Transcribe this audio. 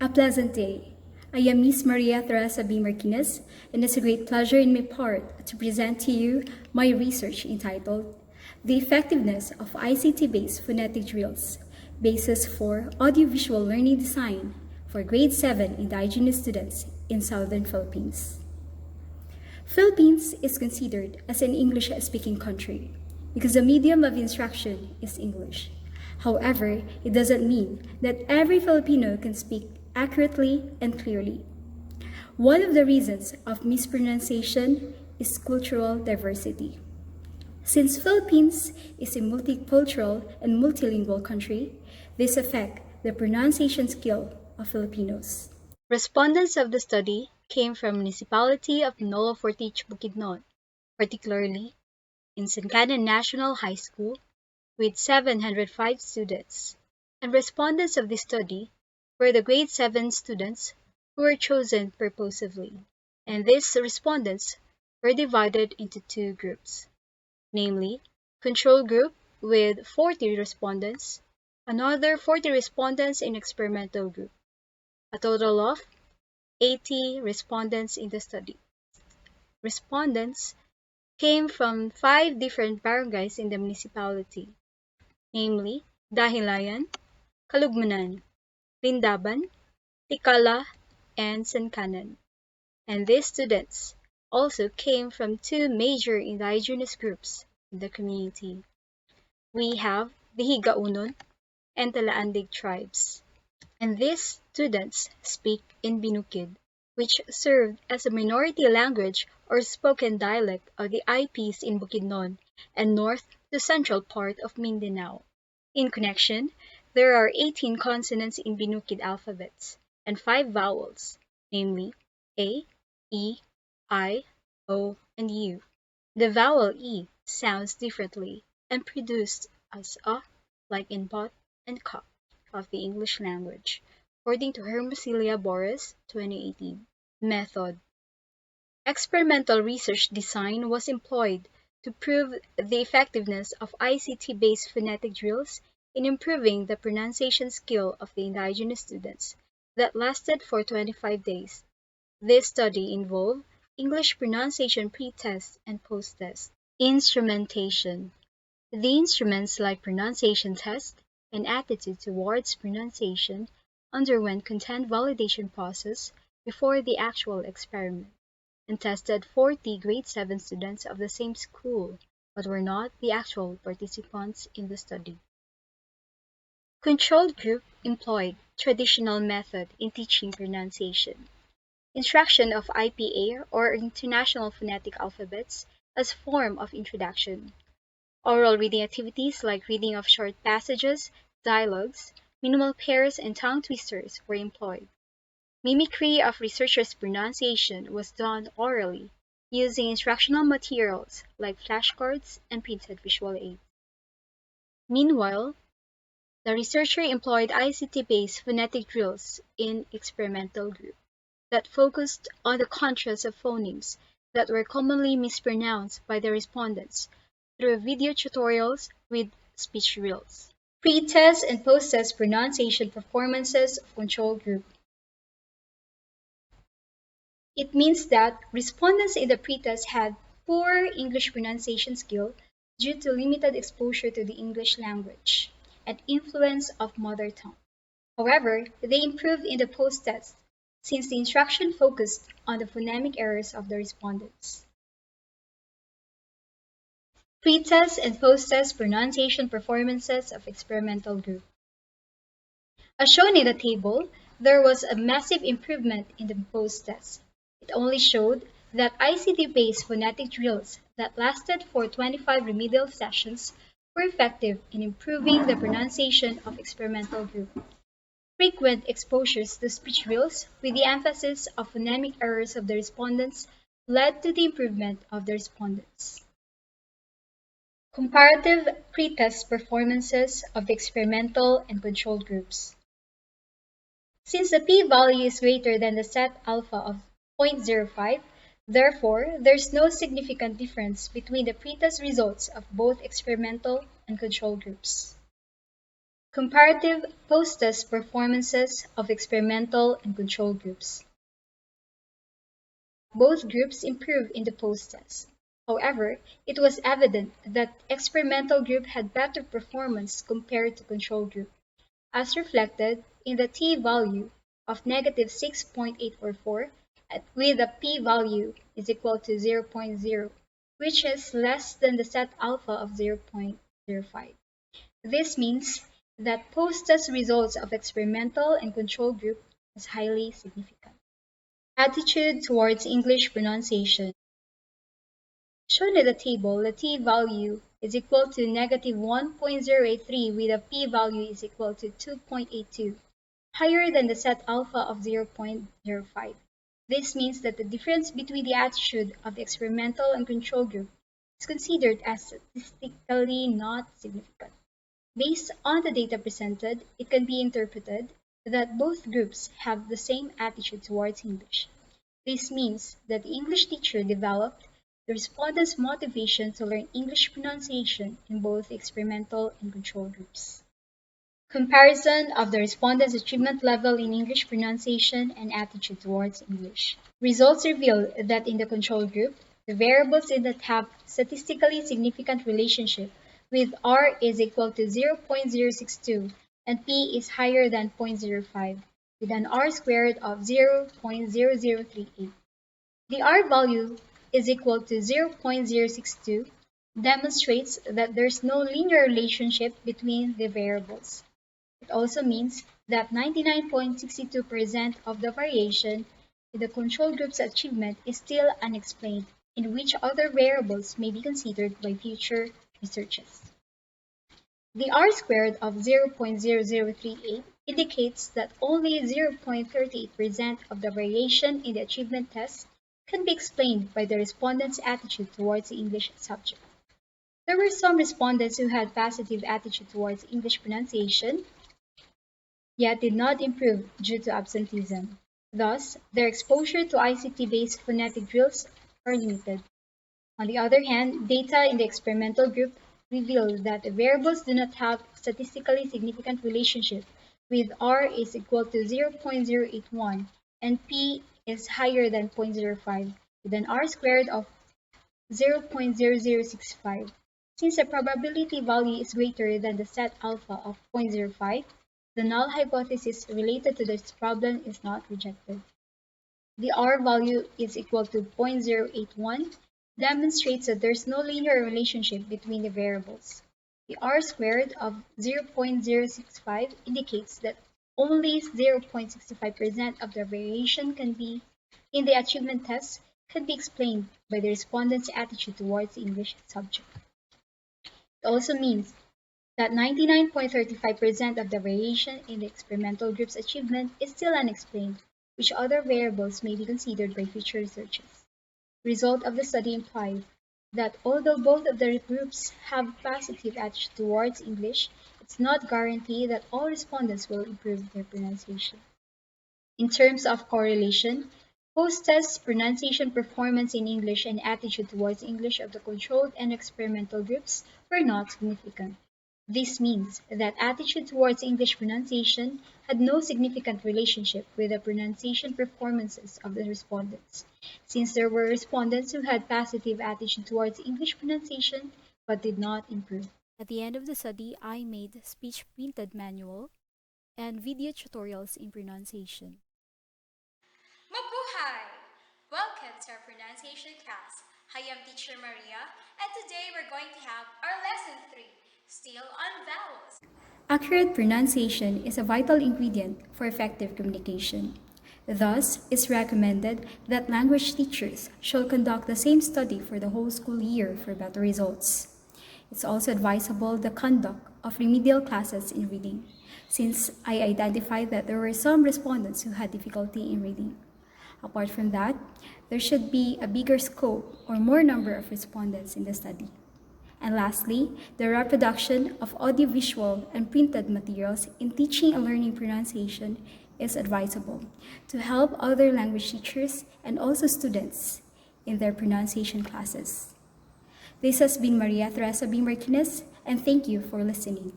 A pleasant day. I am Miss Maria Teresa B. Markines, and it's a great pleasure in my part to present to you my research entitled The Effectiveness of ICT-Based Phonetic Drills, Basis for Audiovisual Learning Design for Grade 7 Indigenous Students in Southern Philippines. Philippines is considered as an English-speaking country because the medium of instruction is English. However, it doesn't mean that every Filipino can speak accurately and clearly. One of the reasons of mispronunciation is cultural diversity. Since Philippines is a multicultural and multilingual country, this affects the pronunciation skill of Filipinos. Respondents of the study came from municipality of Nolo Fortich Bukidnon, particularly in Sankanan National High School, with 705 students. And respondents of this study were the grade 7 students who were chosen purposively. And these respondents were divided into two groups, namely, control group with 40 respondents, another 40 respondents in experimental group, a total of 80 respondents in the study. Respondents came from 5 different barangays in the municipality, namely Dahilayan, Kalugmanan, Lindaban, Tikala, and Sankanan. And these students also came from 2 major indigenous groups in the community. We have the Higaunon and Talaandig tribes. And these students speak in Binukid, which served as a minority language or spoken dialect of the IPs in Bukidnon and north to central part of Mindanao. In connection, there are 18 consonants in Binukid alphabets and 5 vowels, namely A, E, I, O, and U. The vowel E sounds differently and produced as a, like in pot and cup of the English language, according to Hermosilia Boris, 2018. Method. Experimental research design was employed to prove the effectiveness of ICT-based phonetic drills in improving the pronunciation skill of the indigenous students that lasted for 25 days. This study involved English pronunciation pre-test and post-test. Instrumentation. The instruments like pronunciation test and attitude towards pronunciation underwent content validation process before the actual experiment and tested 40 grade 7 students of the same school but were not the actual participants in the study. Control group employed traditional method in teaching pronunciation. Instruction of IPA or International Phonetic Alphabets as form of introduction. Oral reading activities like reading of short passages, dialogues, minimal pairs, and tongue twisters were employed. Mimicry of researchers' pronunciation was done orally, using instructional materials like flashcards and printed visual aids. Meanwhile, the researcher employed ICT-based phonetic drills in experimental group that focused on the contrast of phonemes that were commonly mispronounced by the respondents through video tutorials with speech drills. Pre-test and post-test pronunciation performances of control group. It means that respondents in the pre-test had poor English pronunciation skill due to limited exposure to the English language and influence of mother tongue. However, they improved in the post-test since the instruction focused on the phonemic errors of the respondents. Pre-test and post-test pronunciation performances of experimental group. As shown in the table, there was a massive improvement in the post-test. It only showed that ICT-based phonetic drills that lasted for 25 remedial sessions were effective in improving the pronunciation of experimental group. Frequent exposures to speech drills with the emphasis of phonemic errors of the respondents led to the improvement of the respondents. Comparative pre-test performances of the experimental and control groups. Since the p-value is greater than the set alpha of 0.05, therefore, there's no significant difference between the pre-test results of both experimental and control groups. Comparative post-test performances of experimental and control groups. Both groups improved in the post-test. However, it was evident that experimental group had better performance compared to control group, as reflected in the t-value of negative 6.844 with a p-value is equal to 0.0, which is less than the set alpha of 0.05. This means that post-test results of experimental and control group is highly significant. Attitude towards English pronunciation. Shown in the table, the t-value is equal to negative 1.083 with a p-value is equal to 2.82, higher than the set alpha of 0.05. This means that the difference between the attitude of the experimental and control group is considered as statistically not significant. Based on the data presented, it can be interpreted that both groups have the same attitude towards English. This means that the English teacher developed the respondents' motivation to learn English pronunciation in both experimental and control groups. Comparison of the respondents' achievement level in English pronunciation and attitude towards English. Results reveal that in the control group, the variables did not have statistically significant relationship with R is equal to 0.062 and P is higher than 0.05 with an R squared of 0.0038. The R value is equal to 0.062 demonstrates that there's no linear relationship between the variables. It also means that 99.62% of the variation in the control group's achievement is still unexplained, in which other variables may be considered by future researches. The R squared of 0.0038 indicates that only 0.38% of the variation in the achievement test can be explained by the respondents' attitude towards the English subject. There were some respondents who had positive attitude towards English pronunciation, yet did not improve due to absenteeism. Thus, their exposure to ICT-based phonetic drills are limited. On the other hand, data in the experimental group reveal that the variables do not have statistically significant relationship with R is equal to 0.081 and P is higher than 0.05 with an R squared of 0.0065. Since the probability value is greater than the set alpha of 0.05, the null hypothesis related to this problem is not rejected. The R value is equal to 0.081 demonstrates that there's no linear relationship between the variables. The R squared of 0.065 indicates that only 0.65% of the variation can be in the achievement test can be explained by the respondent's attitude towards the English subject. It also means that 99.35% of the variation in the experimental group's achievement is still unexplained, which other variables may be considered by future researchers. The result of the study implies that although both of the groups have positive attitude towards English, it's not guaranteed that all respondents will improve their pronunciation. In terms of correlation, post-test pronunciation performance in English and attitude towards English of the controlled and experimental groups were not significant. This means that attitude towards English pronunciation had no significant relationship with the pronunciation performances of the respondents, since there were respondents who had positive attitude towards English pronunciation but did not improve. At the end of the study, I made speech printed manual and video tutorials in pronunciation. Mabuhay! Welcome to our pronunciation class. I am Teacher Maria, and today we're going to have our lesson 3, still on vowels. Accurate pronunciation is a vital ingredient for effective communication. Thus, it's recommended that language teachers should conduct the same study for the whole school year for better results. It's also advisable the conduct of remedial classes in reading, since I identified that there were some respondents who had difficulty in reading. Apart from that, there should be a bigger scope or more number of respondents in the study. And lastly, the reproduction of audiovisual and printed materials in teaching and learning pronunciation is advisable to help other language teachers and also students in their pronunciation classes. This has been Maria Teresa B. Markines, and thank you for listening.